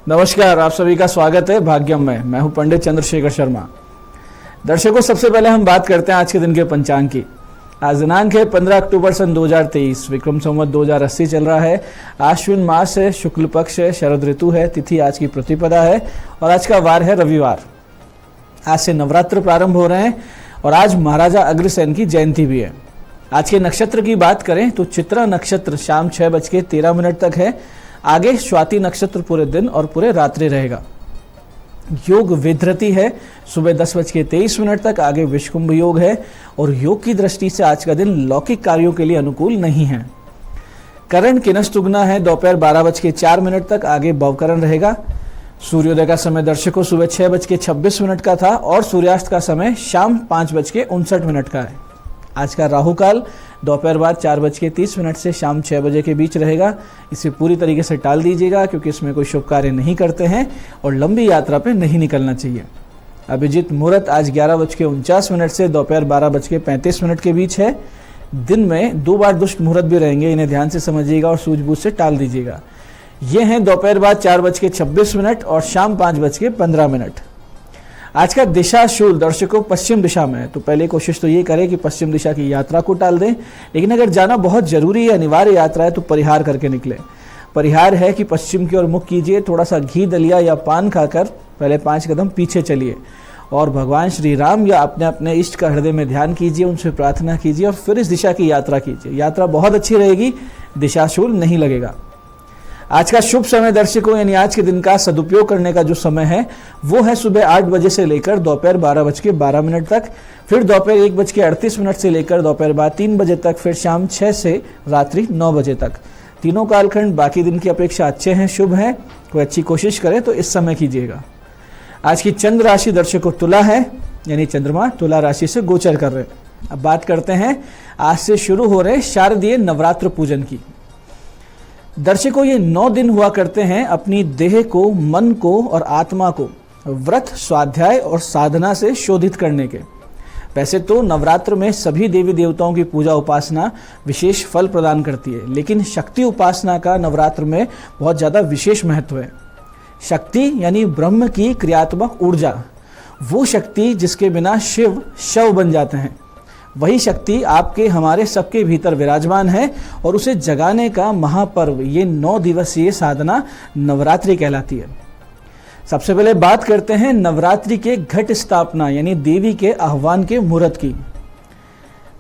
नमस्कार, आप सभी का स्वागत है भाग्यम में। मैं हूं पंडित चंद्रशेखर शर्मा। दर्शकों, सबसे पहले हम बात करते हैं आज के दिन के पंचांग की। आज दिनांक है 15 अक्टूबर सन 2023, विक्रम संवत 2080 चल रहा है। आश्विन मास है, शुक्ल पक्ष है, शरद ऋतु है, तिथि आज की प्रतिपदा है और आज का वार है रविवार। आज से नवरात्र प्रारंभ हो रहे हैं और आज महाराजा अग्रसेन की जयंती भी है। आज के नक्षत्र की बात करें तो चित्रा नक्षत्र शाम 6:13 तक है। आगे स्वाति नक्षत्र पूरे दिन और पूरे रात्रि रहेगा। योग विधृति है, सुबह 10:23 तक। आगे विषकुंभ योग है और योग की दृष्टि से आज का दिन लौकिक कार्यों के लिए अनुकूल नहीं है। करण किनस्तुग्ना है, दोपहर 12:04 तक। आगे भवकरण रहेगा। सूर्योदय का समय दर्शकों सुबह 6:26 का था और सूर्यास्त का समय शाम 5:59 का है। आज का राहु काल दोपहर बाद 4:30 से शाम 6 बजे के बीच रहेगा। इसे पूरी तरीके से टाल दीजिएगा क्योंकि इसमें कोई शुभ कार्य नहीं करते हैं और लंबी यात्रा पे नहीं निकलना चाहिए। अभिजीत मुहूर्त आज 11:49 से दोपहर 12:35 के बीच है। दिन में 2 बार दुष्ट मुहूर्त भी रहेंगे, इन्हें ध्यान से समझिएगा और सूझबूझ से टाल दीजिएगा। ये हैं दोपहर बाद 4:26 और शाम 5:15। आज का दिशा शूल दर्शकों पश्चिम दिशा में है, तो पहले कोशिश तो ये करें कि पश्चिम दिशा की यात्रा को टाल दें। लेकिन अगर जाना बहुत जरूरी है, अनिवार्य यात्रा है, तो परिहार करके निकले। परिहार है कि पश्चिम की ओर मुख कीजिए, थोड़ा सा घी दलिया या पान खाकर पहले 5 कदम पीछे चलिए और भगवान श्री राम या अपने अपने इष्ट का हृदय में ध्यान कीजिए, उनसे प्रार्थना कीजिए और फिर इस दिशा की यात्रा कीजिए। यात्रा बहुत अच्छी रहेगी, दिशाशूल नहीं लगेगा। आज का शुभ समय दर्शकों यानी आज के दिन का सदुपयोग करने का जो समय है वो है सुबह 8 बजे से लेकर दोपहर 12:12 तक, फिर दोपहर 1:38 से लेकर दोपहर बाद 3 बजे तक, फिर शाम 6 से रात्रि 9 बजे तक। तीनों कालखंड बाकी दिन की अपेक्षा अच्छे हैं, शुभ हैं। कोई अच्छी कोशिश करें तो इस समय कीजिएगा। आज की चंद्र राशि दर्शकों तुला है, यानी चंद्रमा तुला राशि से गोचर कर रहे हैं। अब बात करते हैं आज से शुरू हो रहे शारदीय नवरात्र पूजन की। दर्शकों, ये 9 दिन हुआ करते हैं अपनी देह को, मन को और आत्मा को व्रत, स्वाध्याय और साधना से शोधित करने के। वैसे तो नवरात्र में सभी देवी देवताओं की पूजा उपासना विशेष फल प्रदान करती है, लेकिन शक्ति उपासना का नवरात्र में बहुत ज़्यादा विशेष महत्व है। शक्ति यानी ब्रह्म की क्रियात्मक ऊर्जा, वो शक्ति जिसके बिना शिव शव बन जाते हैं, वही शक्ति आपके हमारे सबके भीतर विराजमान है और उसे जगाने का महापर्व ये 9 दिवसीय साधना नवरात्रि कहलाती है। सबसे पहले बात करते हैं नवरात्रि के घट स्थापना यानी देवी के आह्वान के मुहूर्त की।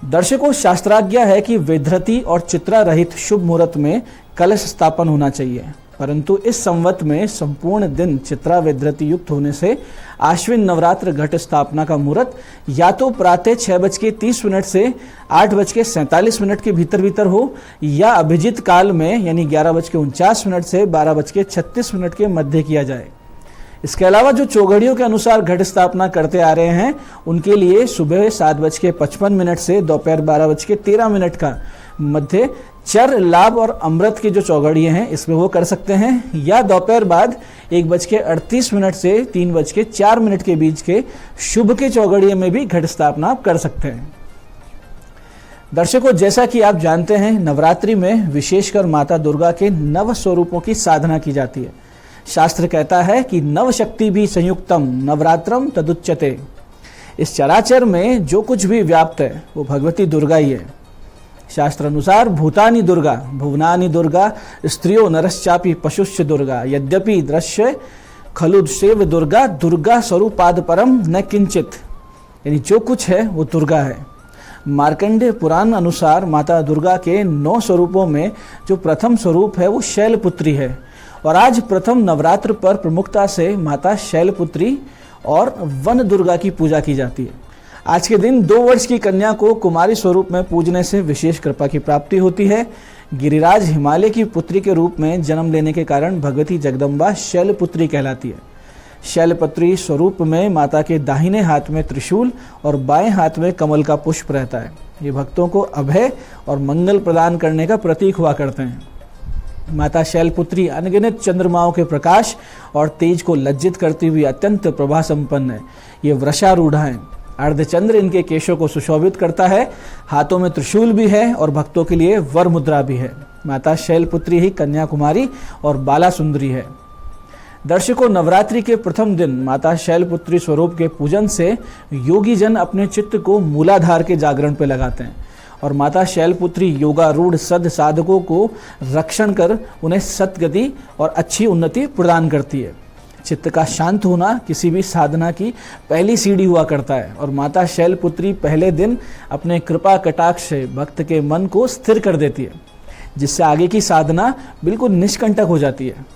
दर्शकों, शास्त्राज्ञा है कि विधृति और चित्रा रहित शुभ मुहूर्त में कलश स्थापन होना चाहिए, परंतु इस संवत में संपूर्ण दिन चित्रा विधृति युक्त होने से आश्विन नवरात्र घट स्थापना का मुहूर्त या तो प्रातः 6:30 से 8:47 के भीतर हो या अभिजित काल में यानी 11:49 से 12:36 के मध्य किया जाए। इसके अलावा जो चौघड़ियों के अनुसार घट स्थापना करते आ रहे हैं उनके लिए सुबह 7:55 से दोपहर 12:13 का मध्य चर, लाभ और अमृत की जो चौघड़ियाँ हैं इसमें वो कर सकते हैं, या दोपहर बाद 1:38 से 3:04 के बीच के शुभ के चौघड़ियों में भी घट स्थापना आप कर सकते हैं। दर्शकों, जैसा कि आप जानते हैं नवरात्रि में विशेषकर माता दुर्गा के 9 स्वरूपों की साधना की जाती है। शास्त्र कहता है कि नव शक्ति भी संयुक्तम नवरात्रम तदुच्यते। इस चराचर में जो कुछ भी व्याप्त है वो भगवती दुर्गा ही है। शास्त्र अनुसार भूतानि दुर्गा, भुवनानि दुर्गा, स्त्रियो नरश्चापि पशुश्च दुर्गा, यद्यपि दृश्य खलु सेव दुर्गा, दुर्गा स्वरूपाद परम न किंचित। यानी जो कुछ है वो दुर्गा है। मार्कंडेय पुराण अनुसार माता दुर्गा के 9 स्वरूपों में जो प्रथम स्वरूप है वो शैलपुत्री है और आज प्रथम नवरात्र पर प्रमुखता से माता शैलपुत्री और वन दुर्गा की पूजा की जाती है। आज के दिन 2 वर्ष की कन्या को कुमारी स्वरूप में पूजने से विशेष कृपा की प्राप्ति होती है। गिरिराज हिमालय की पुत्री के रूप में जन्म लेने के कारण भगवती जगदम्बा शैलपुत्री कहलाती है। शैलपुत्री स्वरूप में माता के दाहिने हाथ में त्रिशूल और बाएं हाथ में कमल का पुष्प रहता है। ये भक्तों को अभय और मंगल प्रदान करने का प्रतीक हुआ करते हैं। माता शैलपुत्री अनगिनत चंद्रमाओं के प्रकाश और तेज को लज्जित करती हुई अत्यंत प्रभा संपन्न है। ये वृषारूढ़ है। अर्धचंद्र इनके केशों को सुशोभित करता है। हाथों में त्रिशूल भी है और भक्तों के लिए वर मुद्रा भी है। माता शैलपुत्री ही कन्याकुमारी और बाला सुंदरी है। दर्शकों, नवरात्रि के प्रथम दिन माता शैलपुत्री स्वरूप के पूजन से योगी जन अपने चित्त को मूलाधार के जागरण पर लगाते हैं और माता शैलपुत्री योगारूढ़ सद साधकों को रक्षण कर उन्हें सतगति और अच्छी उन्नति प्रदान करती है। चित्त का शांत होना किसी भी साधना की पहली सीढ़ी हुआ करता है और माता शैलपुत्री पहले दिन अपने कृपा कटाक्ष से भक्त के मन को स्थिर कर देती है, जिससे आगे की साधना बिल्कुल निष्कंटक हो जाती है।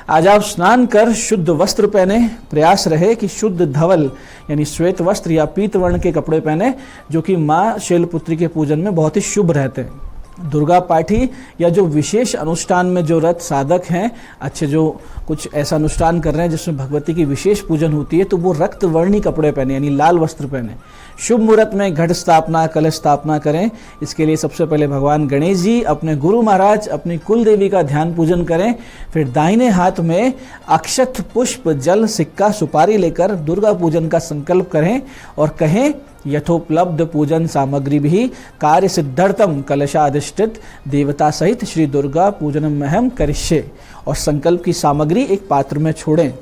आज आप स्नान कर शुद्ध वस्त्र पहने, प्रयास रहे कि शुद्ध धवल यानी श्वेत वस्त्र या पीत वर्ण के कपड़े पहने, जो कि माँ शैलपुत्री के पूजन में बहुत ही शुभ रहते हैं। दुर्गा पाठी या जो विशेष अनुष्ठान में जो रत साधक हैं, अच्छे जो कुछ ऐसा अनुष्ठान कर रहे हैं जिसमें भगवती की विशेष पूजन होती है, तो वो रक्त वर्णी कपड़े पहने यानी लाल वस्त्र पहने। शुभ मुहूर्त में घट स्थापना, कलश स्थापना करें। इसके लिए सबसे पहले भगवान गणेश जी, अपने गुरु महाराज, अपनी कुल देवी का ध्यान पूजन करें। फिर दाहिने हाथ में अक्षत, पुष्प, जल, सिक्का, सुपारी लेकर दुर्गा पूजन का संकल्प करें और कहें, यथोपलब्ध पूजन सामग्री भी कार्य सिद्धार्थम कलशाधिष्ठित देवता सहित श्री दुर्गा पूजनम महम करिष्ये, और संकल्प की सामग्री एक पात्र में छोड़ें।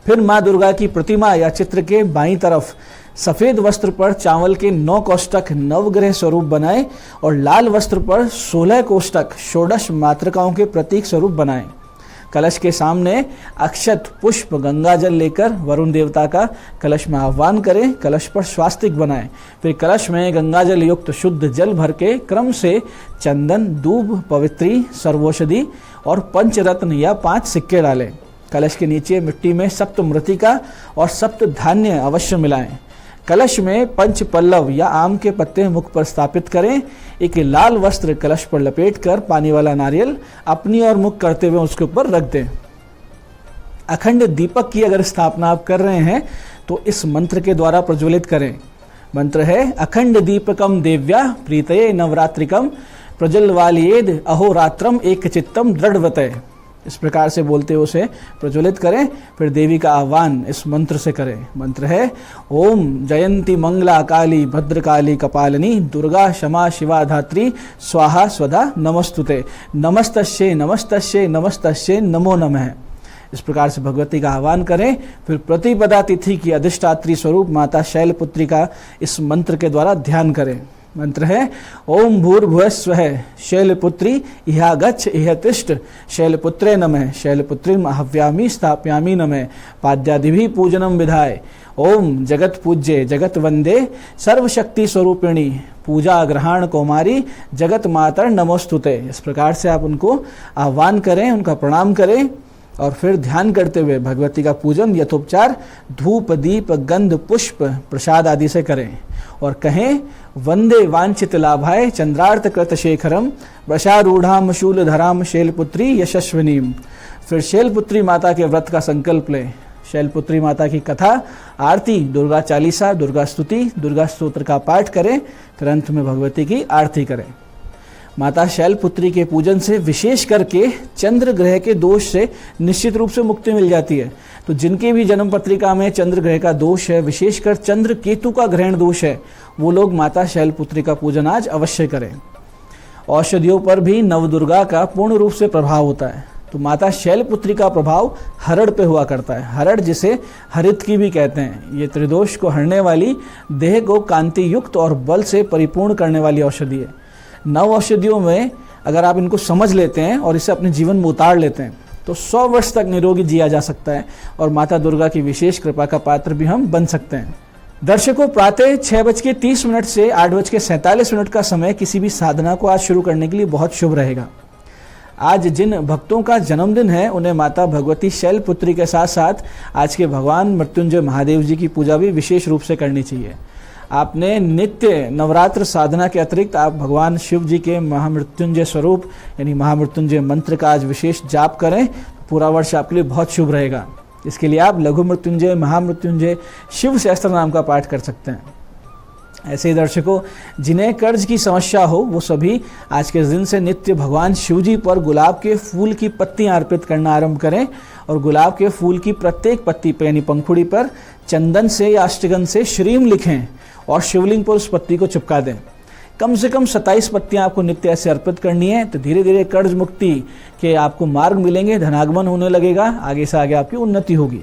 फिर माँ दुर्गा की प्रतिमा या चित्र के बाईं तरफ सफेद वस्त्र पर चावल के 9 कोष्टक नवग्रह स्वरूप बनाएं और लाल वस्त्र पर 16 कोष्टक षोडश मातृकाओं के प्रतीक स्वरूप बनाएं। कलश के सामने अक्षत, पुष्प, गंगा जल लेकर वरुण देवता का कलश में आह्वान करें। कलश पर स्वास्तिक बनाएं। फिर कलश में गंगा जल युक्त शुद्ध जल भर के क्रम से चंदन, दूब, पवित्री, सर्वौषधि और पंचरत्न या 5 सिक्के डालें। कलश के नीचे मिट्टी में सप्त मृतिका और सप्त धान्य अवश्य मिलाएं। कलश में पंच पल्लव या आम के पत्ते मुख पर स्थापित करें। एक लाल वस्त्र कलश पर लपेटकर पानी वाला नारियल अपनी और मुख करते हुए उसके ऊपर रख दें। अखंड दीपक की अगर स्थापना आप कर रहे हैं तो इस मंत्र के द्वारा प्रज्वलित करें। मंत्र है, अखंड दीपकम देव्या प्रीतये नवरात्रिकम प्रज्वलवालियेद अहोरात्रम एक चित्तम दृढ़वतये। इस प्रकार से बोलते हुए उसे प्रज्वलित करें। फिर देवी का आह्वान इस मंत्र से करें। मंत्र है, ओम जयंती मंगला काली भद्रकाली कपालिनी दुर्गा क्षमा शिवा धात्री स्वाहा स्वधा नमस्तुते नमस्तस्ये नमस्तस्ये नमस्तस्ये नमो नमः। इस प्रकार से भगवती का आह्वान करें। फिर प्रतिपदा तिथि की अधिष्ठात्री स्वरूप माता शैलपुत्री का इस मंत्र के द्वारा ध्यान करें। मंत्र है, ओम भूर्भुवस्वः शैलपुत्री इहा गच्छ इह तिष्ठ शैलपुत्रे नमः शैलपुत्रीम आह्वयामि स्थापयामि नमः पाद्यादिभिः पूजनम विधाय। ओम जगत पूज्ये जगत वंदे सर्वशक्ति स्वरूपिणी पूजा ग्रहण कौमारी जगत मातर नमोस्तुते। इस प्रकार से आप उनको आह्वान करें, उनका प्रणाम करें और फिर ध्यान करते हुए भगवती का पूजन यथोपचार धूप, दीप, गंध, पुष्प, प्रसाद आदि से करें और कहें, वंदे वांछित लाभाय चंद्रार्थ कृत शेखरम वृषारूढ़ाम शूलधराम शैलपुत्री यशस्विनीम। फिर शैलपुत्री माता के व्रत का संकल्प लें। शैलपुत्री माता की कथा, आरती, दुर्गा चालीसा, दुर्गा स्तुति, दुर्गा स्तोत्र का पाठ करें। फिर अंत में भगवती की आरती करें। माता शैलपुत्री के पूजन से विशेष करके चंद्र ग्रह के दोष से निश्चित रूप से मुक्ति मिल जाती है। तो जिनके भी जन्म पत्रिका में चंद्र ग्रह का दोष है, विशेषकर चंद्र केतु का ग्रहण दोष है, वो लोग माता शैलपुत्री का पूजन आज अवश्य करें। औषधियों पर भी नवदुर्गा का पूर्ण रूप से प्रभाव होता है। तो माता शैलपुत्री का प्रभाव हरड़ पे हुआ करता है। हरड़ जिसे हरित की भी कहते हैं, ये त्रिदोष को हरने वाली, देह को कांति युक्त और बल से परिपूर्ण करने वाली औषधि है। 9 औषधियों में अगर आप इनको समझ लेते हैं और इसे अपने जीवन में उतार लेते हैं तो 100 वर्ष तक निरोगी जिया जा सकता है और माता दुर्गा की विशेष कृपा का पात्र भी हम बन सकते हैं। दर्शकों, प्रातः 6:30 से 8:47 का समय किसी भी साधना को आज शुरू करने के लिए बहुत शुभ रहेगा। आज जिन भक्तों का जन्मदिन है उन्हें माता भगवती शैलपुत्री के साथ साथ आज के भगवान मृत्युंजय महादेव जी की पूजा भी विशेष रूप से करनी चाहिए। आपने नित्य नवरात्र साधना के अतिरिक्त आप भगवान शिव जी के महामृत्युंजय स्वरूप यानी महामृत्युंजय मंत्र का आज विशेष जाप करें। पूरा वर्ष आपके लिए बहुत शुभ रहेगा। इसके लिए आप लघु मृत्युंजय, महामृत्युंजय, शिव सहस्त्र नाम का पाठ कर सकते हैं। ऐसे ही दर्शकों, जिन्हें कर्ज की समस्या हो वो सभी आज के दिन से नित्य भगवान शिव जी पर गुलाब के फूल की पत्तियां अर्पित करना आरंभ करें और गुलाब के फूल की प्रत्येक पत्ती पर यानी पंखुड़ी पर चंदन से या अष्टगंध से श्रीम लिखें और शिवलिंग पर उस पत्ती को चिपका दें। कम से कम 27 पत्तियां आपको नित्य ऐसे अर्पित करनी है। तो धीरे धीरे कर्ज मुक्ति के आपको मार्ग मिलेंगे, धनागमन होने लगेगा, आगे से आगे आपकी उन्नति होगी।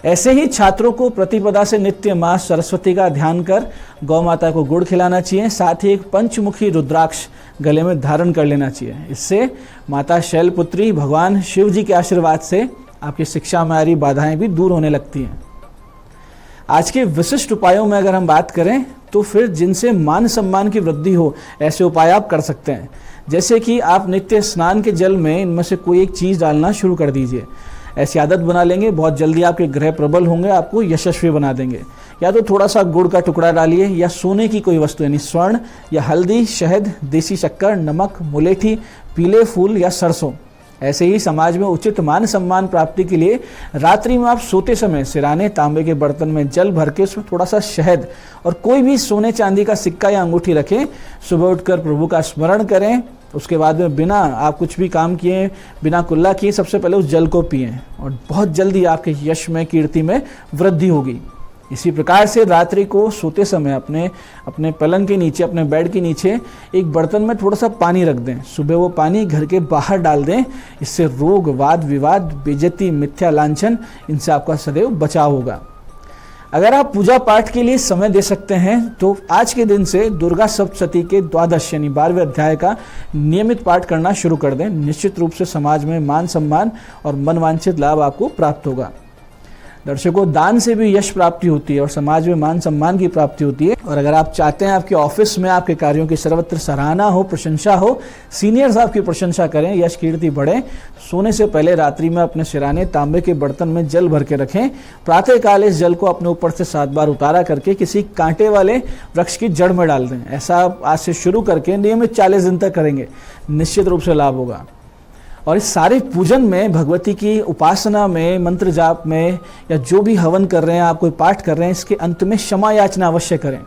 ऐसे ही छात्रों को प्रतिपदा से नित्य मां सरस्वती का ध्यान कर गौ माता को गुड़ खिलाना चाहिए। साथ ही एक पंचमुखी रुद्राक्ष गले में धारण कर लेना चाहिए। इससे माता शैलपुत्री भगवान शिव जी के आशीर्वाद से आपकी शिक्षा में आ रही बाधाएं भी दूर होने लगती हैं। आज के विशिष्ट उपायों में अगर हम बात करें तो फिर जिनसे मान सम्मान की वृद्धि हो ऐसे उपाय आप कर सकते हैं। जैसे कि आप नित्य स्नान के जल में इनमें से कोई एक चीज़ डालना शुरू कर दीजिए। ऐसी आदत बना लेंगे, बहुत जल्दी आपके ग्रह प्रबल होंगे, आपको यशस्वी बना देंगे। या तो थोड़ा सा गुड़ का टुकड़ा डालिए, या सोने की कोई वस्तु यानी स्वर्ण या हल्दी, शहद, देसी शक्कर, नमक, मुलेठी, पीले फूल या सरसों। ऐसे ही समाज में उचित मान सम्मान प्राप्ति के लिए रात्रि में आप सोते समय सिराने तांबे के बर्तन में जल भर के उसमें थोड़ा सा शहद और कोई भी सोने चांदी का सिक्का या अंगूठी रखें। सुबह उठकर प्रभु का स्मरण करें। उसके बाद में बिना आप कुछ भी काम किए, बिना कुल्ला किए, सबसे पहले उस जल को पिएं और बहुत जल्दी आपके यश में, कीर्ति में वृद्धि होगी। इसी प्रकार से रात्रि को सोते समय अपने पलंग के नीचे, अपने बेड के नीचे एक बर्तन में थोड़ा सा पानी रख दें। सुबह वो पानी घर के बाहर डाल दें। इससे रोग, वाद विवाद, बेइज्जती, मिथ्या लांछन, इनसे आपका सदैव बचाव होगा। अगर आप पूजा पाठ के लिए समय दे सकते हैं तो आज के दिन से दुर्गा सप्तशती के 12 यानी 12वें अध्याय का नियमित पाठ करना शुरू कर दें। निश्चित रूप से समाज में मान सम्मान और मनवांछित लाभ आपको प्राप्त होगा। दर्शकों, दान से भी यश प्राप्ति होती है और समाज में मान सम्मान की प्राप्ति होती है। और अगर आप चाहते हैं आपके ऑफिस में आपके कार्यों की सर्वत्र सराहना हो, प्रशंसा हो, सीनियर्स आपकी प्रशंसा करें, यश कीर्ति बढ़े, सोने से पहले रात्रि में अपने सिराने तांबे के बर्तन में जल भर के रखें। प्रातः काल इस जल को अपने ऊपर से 7 बार उतारा करके किसी कांटे वाले वृक्ष की जड़ में डाल दें। ऐसा आप आज से शुरू करके नियमित 40 दिन तक करेंगे, निश्चित रूप से लाभ होगा। और इस सारे पूजन में, भगवती की उपासना में, मंत्र जाप में या जो भी हवन कर रहे हैं, आप कोई पाठ कर रहे हैं, इसके अंत में क्षमा याचना अवश्य करें।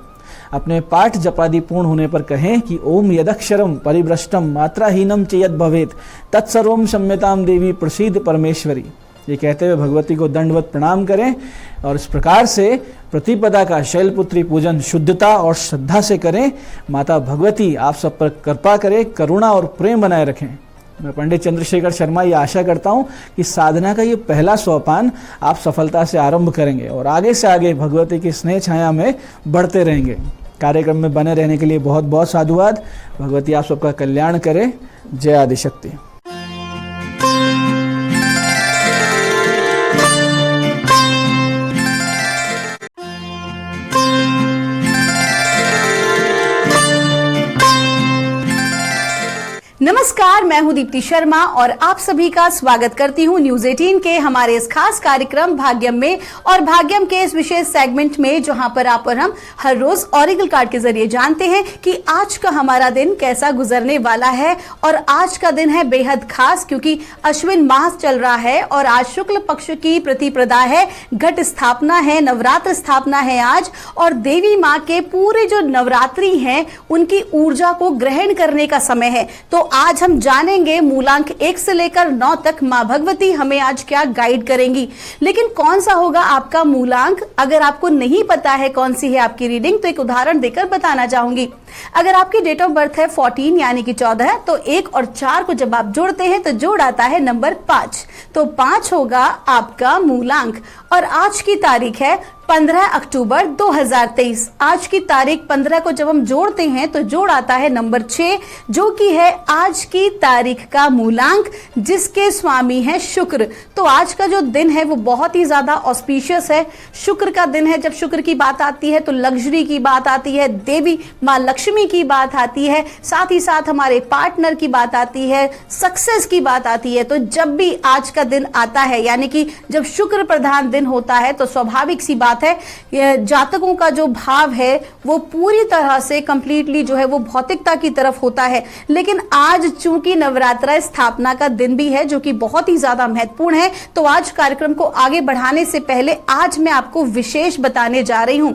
अपने पाठ जपादि पूर्ण होने पर कहें कि ओम यदक्षरम परिभ्रष्टम मात्राहीनम च यद भवेत तत्सर्वम क्षम्यताम देवी प्रसीद परमेश्वरी। ये कहते हुए भगवती को दंडवत प्रणाम करें और इस प्रकार से प्रतिपदा का शैलपुत्री पूजन शुद्धता और श्रद्धा से करें। माता भगवती आप सब पर कृपा करें, करुणा और प्रेम बनाए रखें। मैं पंडित चंद्रशेखर शर्मा ये आशा करता हूँ कि साधना का ये पहला सोपान आप सफलता से आरंभ करेंगे और आगे से आगे भगवती की स्नेह छाया में बढ़ते रहेंगे। कार्यक्रम में बने रहने के लिए बहुत बहुत साधुवाद। भगवती आप सबका कल्याण करे। जय आदिशक्ति। नमस्कार, मैं हूं दीप्ति शर्मा और आप सभी का स्वागत करती हूं न्यूज 18 के हमारे इस खास कार्यक्रम भाग्यम में। और भाग्यम के इस विशेष सेगमेंट में जहां पर आप और हम हर रोज ऑरिकल कार्ड के जरिए जानते हैं कि आज का हमारा दिन कैसा गुजरने वाला है। और आज का दिन है बेहद खास क्योंकि अश्विन मास चल रहा है और आज शुक्ल पक्ष की प्रतिपदा है, घट स्थापना है, नवरात्र स्थापना है आज। और देवी माँ के पूरे जो नवरात्रि हैं उनकी ऊर्जा को ग्रहण करने का समय है। तो आज हम जानेंगे मूलांक 1 से लेकर 9 तक मां भगवती हमें आज क्या गाइड करेंगी। लेकिन कौन सा होगा आपका मूलांक, अगर आपको नहीं पता है कौन सी है आपकी रीडिंग, तो एक उदाहरण देकर बताना चाहूंगी। अगर आपकी डेट ऑफ बर्थ है 14 यानी कि 14, तो 1 और 4 को जब आप जोड़ते हैं तो जोड़ आता है नंबर 5। तो 5 होगा आपका मूलांक। और आज की तारीख है 15 अक्टूबर 2023। आज की तारीख 15 को जब हम जोड़ते हैं तो जोड़ आता है नंबर 6, जो कि है आज की तारीख का मूलांक, जिसके स्वामी है शुक्र। तो आज का जो दिन है वो बहुत ही ज्यादा ऑस्पिशियस है। शुक्र का दिन है। जब शुक्र की बात आती है तो लग्जरी की बात आती है, देवी माँ लक्ष्मी की बात आती है, साथ ही साथ हमारे पार्टनर की बात आती है, सक्सेस की बात आती है। तो जब भी आज का दिन आता है, यानी कि जब शुक्र प्रधान दिन होता है, तो स्वाभाविक सी बात है जातकों का जो भाव है वो पूरी तरह से कंप्लीटली जो है वो भौतिकता की तरफ होता है। लेकिन आज चूंकि नवरात्र स्थापना का दिन भी है जो कि बहुत ही ज्यादा महत्वपूर्ण है, तो आज कार्यक्रम को आगे बढ़ाने से पहले आज मैं आपको विशेष बताने जा रही हूं।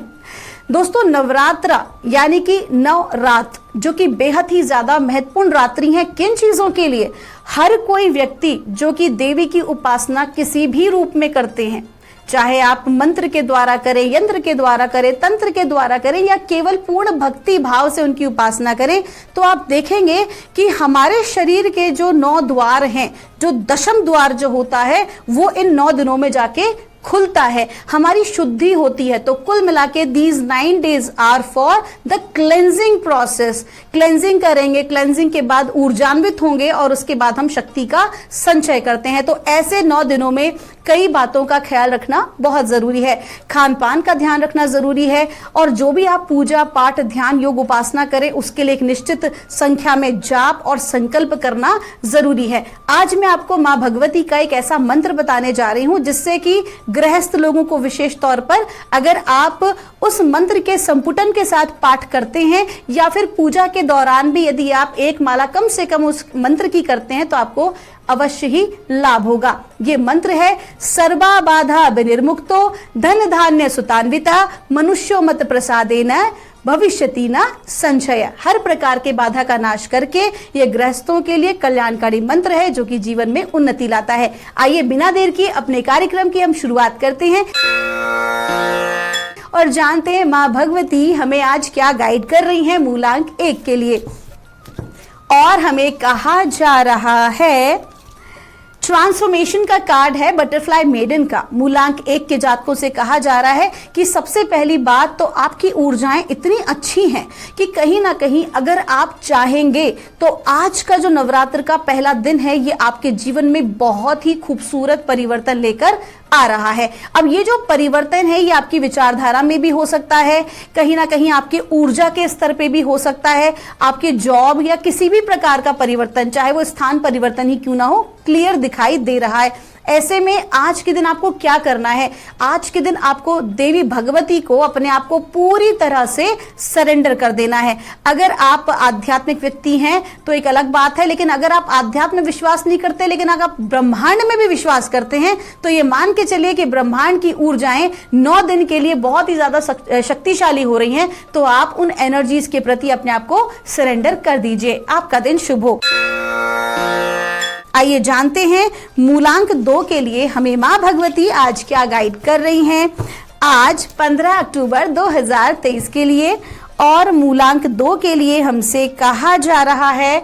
दोस्तों, नवरात्र यानी कि 9 रात जो कि बेहद ही ज्यादा महत्वपूर्ण रात्रि है। किन चीजों के लिए? हर कोई व्यक्ति जो कि देवी की उपासना किसी भी रूप में करते हैं, चाहे आप मंत्र के द्वारा करें, यंत्र के द्वारा करें, तंत्र के द्वारा करें या केवल पूर्ण भक्ति भाव से उनकी उपासना करें, तो आप देखेंगे कि हमारे शरीर के जो 9 द्वार हैं, जो दशम द्वार जो होता है वो इन 9 दिनों में जाके खुलता है, हमारी शुद्धि होती है। तो कुल मिला के these 9 days are for the cleansing process. Cleansing करेंगे, क्लेंजिंग के बाद ऊर्जान्वित होंगे और उसके बाद हम शक्ति का संचय करते हैं। तो ऐसे 9 दिनों में कई बातों का ख्याल रखना बहुत जरूरी है। खान पान का ध्यान रखना जरूरी है और जो भी आप पूजा पाठ, ध्यान, योग, उपासना करें उसके लिए एक निश्चित संख्या में जाप और संकल्प करना जरूरी है। आज मैं आपको मां भगवती का एक ऐसा मंत्र बताने जा रही हूं जिससे कि गृहस्थ लोगों को विशेष तौर पर, अगर आप उस मंत्र के संपुटन के साथ पाठ करते हैं या फिर पूजा के दौरान भी यदि आप एक माला कम से कम उस मंत्र की करते हैं तो आपको अवश्य ही लाभ होगा। ये मंत्र है सर्वा बाधा विनिर्मुक्तो धन धान्य सुतान्विता मनुष्यो मत प्रसादेन भविष्यति न संशय। हर प्रकार के बाधा का नाश करके ये गृहस्थों के लिए कल्याणकारी मंत्र है जो कि जीवन में उन्नति लाता है। आइए बिना देर किए अपने कार्यक्रम की हम शुरुआत करते हैं और जानते हैं मां भगवती हमें आज क्या गाइड कर रही हैं मूलांक 1 के लिए। और हमें कहा जा रहा है, ट्रांसफॉर्मेशन का कार्ड है बटरफ्लाई मेडन का। मूलांक 1 के जातकों से कहा जा रहा है कि सबसे पहली बात तो आपकी ऊर्जाएं इतनी अच्छी हैं कि कहीं ना कहीं अगर आप चाहेंगे तो आज का जो नवरात्र का पहला दिन है ये आपके जीवन में बहुत ही खूबसूरत परिवर्तन लेकर आ रहा है। अब ये जो परिवर्तन है ये आपकी विचारधारा में भी हो सकता है, कहीं ना कहीं आपके ऊर्जा के स्तर पे भी हो सकता है, आपके जॉब या किसी भी प्रकार का परिवर्तन, चाहे वो स्थान परिवर्तन ही क्यों ना हो, क्लियर दिखाई दे रहा है। ऐसे में आज के दिन आपको क्या करना है? आज के दिन आपको देवी भगवती को अपने आप को पूरी तरह से सरेंडर कर देना है। अगर आप आध्यात्मिक व्यक्ति हैं तो एक अलग बात है, लेकिन अगर आप आध्यात्म में विश्वास नहीं करते लेकिन अगर आप ब्रह्मांड में भी विश्वास करते हैं तो ये मान के चलिए कि ब्रह्मांड की ऊर्जाएं 9 दिन के लिए बहुत ही ज्यादा शक्तिशाली हो रही हैं। तो आप उन एनर्जीज के प्रति अपने आप को सरेंडर कर दीजिए। आपका दिन शुभ हो। आइए जानते हैं मूलांक 2 के लिए हमें मां भगवती आज क्या गाइड कर रही हैं। आज 15 अक्टूबर 2023 के लिए और मूलांक 2 के लिए हमसे कहा जा रहा है,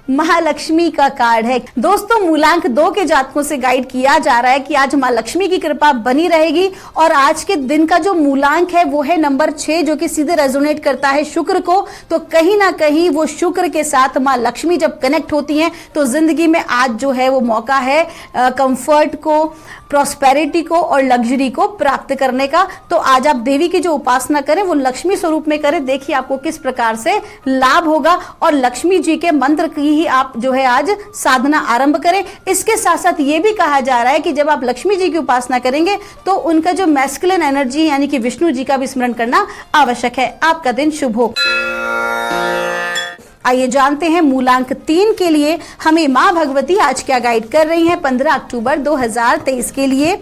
महालक्ष्मी का कार्ड है। दोस्तों मूलांक 2 के जातकों से गाइड किया जा रहा है कि आज मां लक्ष्मी की कृपा बनी रहेगी और आज के दिन का जो मूलांक है वो है नंबर 6 जो कि सीधे रेजोनेट करता है शुक्र को। तो कहीं ना कहीं वो शुक्र के साथ मां लक्ष्मी जब कनेक्ट होती हैं तो जिंदगी में आज जो है वो मौका है कंफर्ट को, प्रॉस्पेरिटी को और लग्जरी को प्राप्त करने का। तो आज आप देवी की जो उपासना करें वो लक्ष्मी स्वरूप में करें। देखिए आपको किस प्रकार से लाभ होगा और लक्ष्मी जी के मंत्र की ही आप जो है आज साधना आरंभ करें। इसके साथ साथ ये भी कहा जा रहा है कि जब आप लक्ष्मी जी की उपासना करेंगे तो उनका जो मैस्कुलिन एनर्जी यानी कि विष्णु जी का भी स्मरण करना आवश्यक है। आपका दिन शुभ हो। आइए जानते हैं मूलांक 3 के लिए हमें मां भगवती आज क्या गाइड कर रही हैं 15 अक्टूबर 2023 के लिए।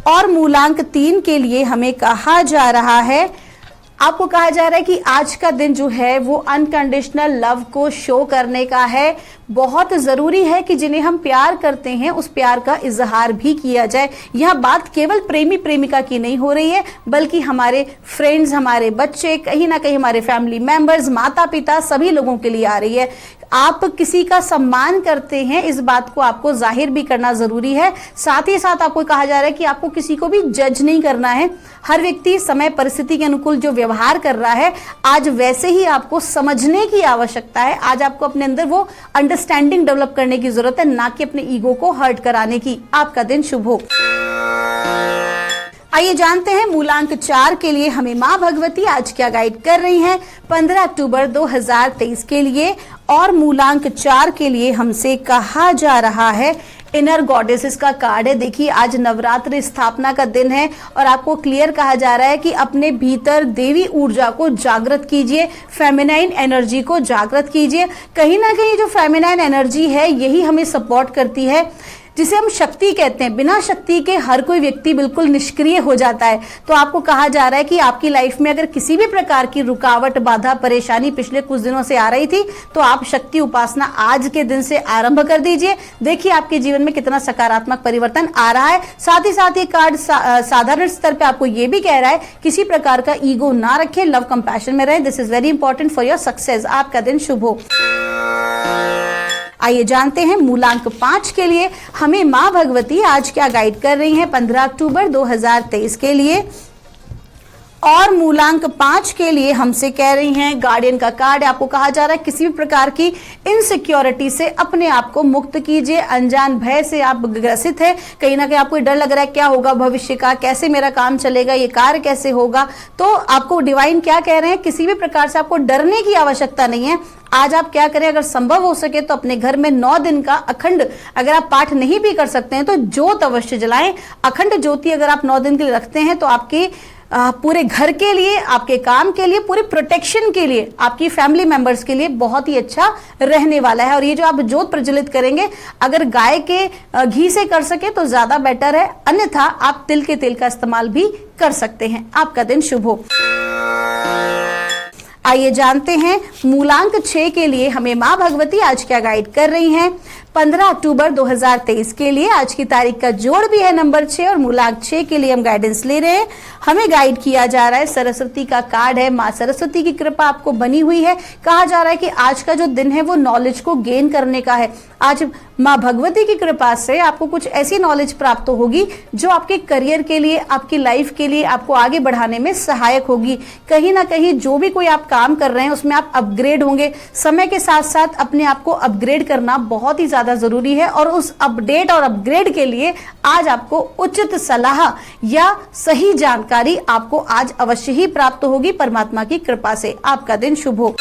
और मूलांक 3 के लिए हमें कहा जा रहा है, आपको कहा जा रहा है कि आज का दिन जो है वो अनकंडीशनल लव को शो करने का है। बहुत जरूरी है कि जिन्हें हम प्यार करते हैं उस प्यार का इजहार भी किया जाए। यह बात केवल प्रेमी प्रेमिका की नहीं हो रही है बल्कि हमारे फ्रेंड्स, हमारे बच्चे, कहीं ना कहीं हमारे फैमिली मेंबर्स, माता पिता, सभी लोगों के लिए आ रही है। आप किसी का सम्मान करते हैं इस बात को आपको जाहिर भी करना जरूरी है। साथ ही साथ आपको कहा जा रहा है कि आपको किसी को भी जज नहीं करना है। हर व्यक्ति समय परिस्थिति के अनुकूल जो व्यवहार कर रहा है आज वैसे ही आपको समझने की आवश्यकता है। आज आपको अपने अंदर वो अंडरस्टैंडिंग डेवलप करने की जरूरत है, ना कि अपने ईगो को हर्ट कराने की। आपका दिन शुभ हो। आइए जानते हैं मूलांक 4 के लिए हमें मां भगवती आज क्या गाइड कर रही हैं 15 अक्टूबर 2023 के लिए। और मूलांक 4 के लिए हमसे कहा जा रहा है, इनर गॉडेसेस का कार्ड है। देखिए आज नवरात्रि स्थापना का दिन है और आपको क्लियर कहा जा रहा है कि अपने भीतर देवी ऊर्जा को जागृत कीजिए, फेमिनाइन एनर्जी को जागृत कीजिए। कहीं ना कहीं जो फेमिनाइन एनर्जी है यही हमें सपोर्ट करती है। जिसे हम शक्ति कहते हैं। बिना शक्ति के हर कोई व्यक्ति बिल्कुल निष्क्रिय हो जाता है। तो आपको कहा जा रहा है कि आपकी लाइफ में अगर किसी भी प्रकार की रुकावट, बाधा, परेशानी पिछले कुछ दिनों से आ रही थी तो आप शक्ति उपासना आज के दिन से आरंभ कर दीजिए। देखिए आपके जीवन में कितना सकारात्मक परिवर्तन आ रहा है। साथ ही साथ ये कार्ड साधारण स्तर पे आपको ये भी कह रहा है किसी प्रकार का ईगो ना रखें, लव कंपैशन में रहें। This is very important for your success. आपका दिन शुभ हो। आइए जानते हैं मूलांक 5 के लिए हमें मां भगवती आज क्या गाइड कर रही हैं 15 अक्टूबर 2023 के लिए। और मूलांक 5 के लिए हमसे कह रही हैं गार्डियन का कार्ड। आपको कहा जा रहा है किसी भी प्रकार की इनसिक्योरिटी से अपने आप को मुक्त कीजिए। अनजान भय से आप ग्रसित है, कहीं ना कहीं आपको डर लग रहा है क्या होगा भविष्य का, कैसे मेरा काम चलेगा, ये कार्य कैसे होगा। तो आपको डिवाइन क्या कह रहे हैं, किसी भी प्रकार से आपको डरने की आवश्यकता नहीं है। आज आप क्या करें, अगर संभव हो सके तो अपने घर में 9 दिन का अखंड, अगर आप पाठ नहीं भी कर सकते हैं तो ज्योत अवश्य जलाएं। अखंड ज्योति अगर आप 9 दिन के लिए रखते हैं तो आपके पूरे घर के लिए, आपके काम के लिए, पूरे प्रोटेक्शन के लिए, आपकी फैमिली मेंबर्स के लिए बहुत ही अच्छा रहने वाला है। और ये जो आप ज्योत प्रज्वलित करेंगे अगर गाय के घी से कर सके तो ज्यादा बेटर है, अन्यथा आप तिल के तेल का इस्तेमाल भी कर सकते हैं। आपका दिन शुभ हो। आइए जानते हैं मूलांक 6 के लिए हमें मां भगवती आज क्या गाइड कर रही हैं 15 अक्टूबर 2023 के लिए। आज की तारीख का जोड़ भी है नंबर 6 और मूलांक 6 के लिए हम गाइडेंस ले रहे हैं। हमें गाइड किया जा रहा है, सरस्वती का कार्ड है। मां सरस्वती की कृपा आपको बनी हुई है। कहा जा रहा है कि आज का जो दिन है वो नॉलेज को गेन करने का है। आज मां भगवती की कृपा से आपको कुछ ऐसी नॉलेज प्राप्त होगी जो आपके करियर के लिए, आपकी लाइफ के लिए, आपको आगे बढ़ाने में सहायक होगी। कहीं ना कहीं जो भी कोई आप काम कर रहे हैं उसमें आप अपग्रेड होंगे। समय के साथ साथ अपने आप को अपग्रेड करना बहुत ही ज्यादा जरूरी है और उस अपडेट और अपग्रेड के लिए आज आपको उचित सलाह या सही जानकारी आपको आज अवश्य ही प्राप्त होगी परमात्मा की कृपा से। आपका दिन शुभ हो।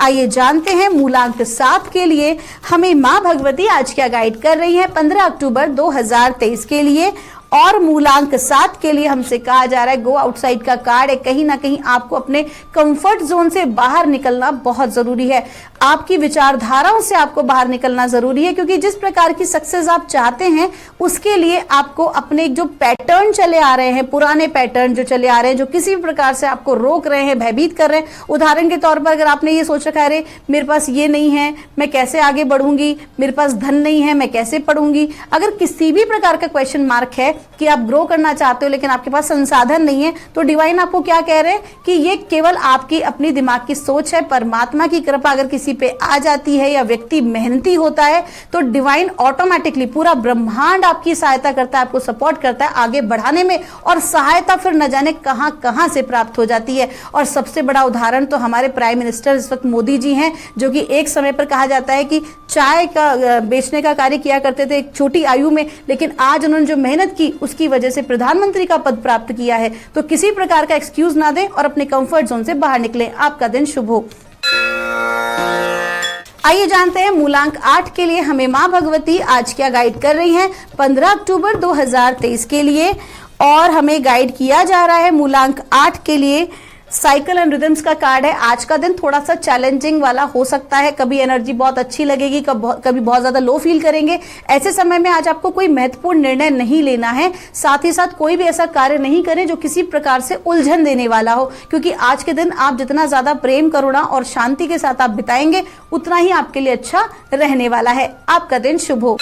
आइए जानते हैं मूलांक 7 के लिए हमें मां भगवती आज क्या गाइड कर रही है 15 अक्टूबर 2023 के लिए। और मूलांक 7 के लिए हमसे कहा जा रहा है गो आउटसाइड का कार्ड है। कहीं ना कहीं आपको अपने कंफर्ट जोन से बाहर निकलना बहुत जरूरी है। आपकी विचारधाराओं से आपको बाहर निकलना जरूरी है, क्योंकि जिस प्रकार की सक्सेस आप चाहते हैं उसके लिए आपको अपने जो पैटर्न चले आ रहे हैं, पुराने पैटर्न जो चले आ रहे हैं, जो किसी भी प्रकार से आपको रोक रहे हैं, भयभीत कर रहे हैं। उदाहरण के तौर पर अगर आपने ये सोच रखा है अरे मेरे पास ये नहीं है, मैं कैसे आगे बढ़ूंगी, मेरे पास धन नहीं है, मैं कैसे पढ़ूंगी। अगर किसी भी प्रकार का क्वेश्चन मार्क है कि आप ग्रो करना चाहते हो लेकिन आपके पास संसाधन नहीं है, तो डिवाइन आपको क्या कह रहे हैं कि ये केवल आपकी अपनी दिमाग की सोच है। परमात्मा की कृपा अगर किसी पे आ जाती है या व्यक्ति मेहनती होता है तो डिवाइन ऑटोमेटिकली, पूरा ब्रह्मांड आपकी सहायता करता है, आपको सपोर्ट करता है आगे बढ़ाने में। और सहायता फिर न जाने कहां कहां से प्राप्त हो जाती है। और सबसे बड़ा उदाहरण तो हमारे प्राइम मिनिस्टर इस वक्त मोदी जी हैं, जो कि एक समय पर कहा जाता है कि चाय का बेचने का कार्य किया करते थे एक छोटी आयु में, लेकिन आज उन्होंने जो मेहनत की उसकी वजह से प्रधानमंत्री का पद प्राप्त किया है। तो किसी प्रकार का एक्सक्यूज ना दें और अपने कंफर्ट जोन से बाहर निकलें। आपका दिन शुभ हो। आइए जानते हैं मूलांक 8 के लिए हमें मां भगवती आज क्या गाइड कर रही हैं 15 अक्टूबर 2023 के लिए। और हमें गाइड किया जा रहा है मूलांक 8 के लिए साइकिल एंड रिदम्स का कार्ड है। आज का दिन थोड़ा सा चैलेंजिंग वाला हो सकता है। कभी एनर्जी बहुत अच्छी लगेगी, कभी बहुत ज्यादा लो फील करेंगे। ऐसे समय में आज आपको कोई महत्वपूर्ण निर्णय नहीं लेना है। साथ ही साथ कोई भी ऐसा कार्य नहीं करें जो किसी प्रकार से उलझन देने वाला हो, क्योंकि आज के दिन आप जितना ज्यादा प्रेम, करुणा और शांति के साथ आप बिताएंगे उतना ही आपके लिए अच्छा रहने वाला है। आपका दिन शुभ हो।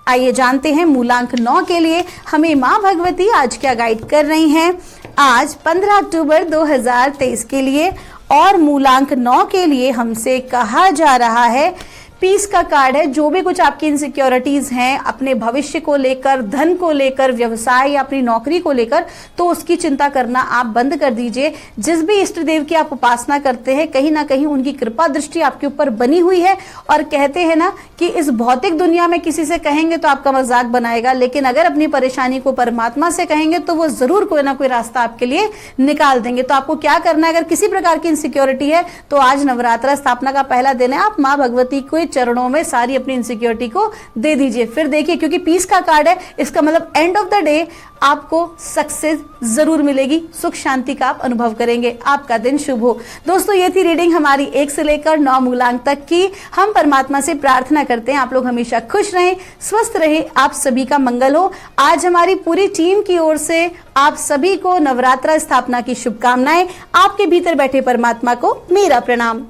आइए जानते हैं मूलांक 9 के लिए हमें मां भगवती आज क्या गाइड कर रही हैं आज 15 अक्टूबर 2023 के लिए। और मूलांक 9 के लिए हमसे कहा जा रहा है पीस का कार्ड है। जो भी कुछ आपकी इनसिक्योरिटीज हैं अपने भविष्य को लेकर, धन को लेकर, व्यवसाय या अपनी नौकरी को लेकर, तो उसकी चिंता करना आप बंद कर दीजिए। जिस भी इष्ट देव की आप उपासना करते हैं कहीं ना कहीं उनकी कृपा दृष्टि आपके ऊपर बनी हुई है। और कहते हैं ना कि इस भौतिक दुनिया में किसी से कहेंगे तो आपका मजाक बनाएगा, लेकिन अगर अपनी परेशानी को परमात्मा से कहेंगे तो वो जरूर कोई ना कोई रास्ता आपके लिए निकाल देंगे। तो आपको क्या करना है, अगर किसी प्रकार की इनसिक्योरिटी है तो आज नवरात्रा स्थापना का पहला दिन है, आप माँ भगवती को चरणों में सारी अपनी इनसिक्योरिटी को दे दीजिए। फिर देखिए, क्योंकि पीस का कार्ड है, इसका मतलब एंड ऑफ द डे आपको सक्सेस जरूर मिलेगी, सुख शांति का आप अनुभव करेंगे। आपका दिन शुभ हो। दोस्तों, ये थी रीडिंग हमारी 1 से लेकर 9 मूलांक तक की। हम परमात्मा से प्रार्थना करते हैं आप लोग हमेशा खुश रहें, स्वस्थ रहें, आप सभी का मंगल हो। आज हमारी पूरी टीम की ओर से आप सभी को नवरात्रा स्थापना की शुभकामनाएं। आपके भीतर बैठे परमात्मा को मेरा प्रणाम।